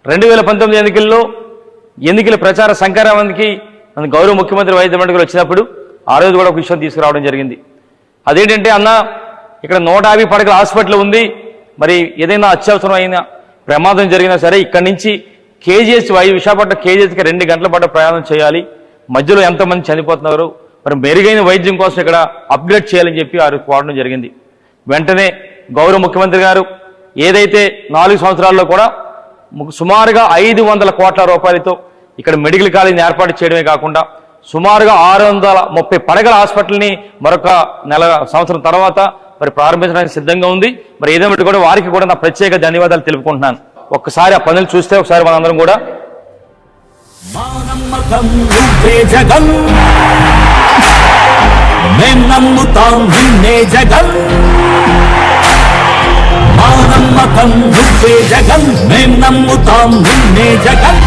2019 ఎన్నికల ప్రచార సంక్రాంతికి మన గౌరవ ముఖ్యమంత్రి వైద్య మండలికి వచ్చినప్పుడు ఆ రోజు కూడా ఒక విషయం తీసుకురావడం జరిగింది. అదేంటంటే అన్న ఇక్కడ 150 పడకల హాస్పిటల్ ఉంది, మరి ఏదైనా అత్యవసరమైన ప్రమాదం జరిగినా సరే ఇక్కడి నుంచి కేజీఎస్ విశాఖపట్నం కేజీఎస్కి 2 గంటల పాటు ప్రయాణం చేయాలి, మధ్యలో ఎంతమంది చనిపోతున్నారు, మరి మెరుగైన వైద్యం కోసం ఇక్కడ అప్గ్రేడ్ చేయాలని చెప్పి ఆ రోజు కోరడం జరిగింది. వెంటనే గౌరవ ముఖ్యమంత్రి గారు ఏదైతే 4 సంవత్సరాల్లో కూడా సుమారుగా 500 కోట్ల రూపాయలతో ఇక్కడ మెడికల్ కాలేజీని ఏర్పాటు చేయడమే కాకుండా సుమారుగా 630 పడకల హాస్పిటల్ని మరొక సంవత్సరం తర్వాత మరి ప్రారంభించడానికి సిద్ధంగా ఉంది. మరి ఏదేమిటి కూడా వారికి కూడా నా ప్రత్యేక ధన్యవాదాలు తెలుపుకుంటున్నాను. ఒక్కసారి ఆ పనులు చూస్తే ఒకసారి మనందరం కూడా నమ్మకం నువ్వే జగన్ మేం నమ్ముతాం నిన్నే జగన్.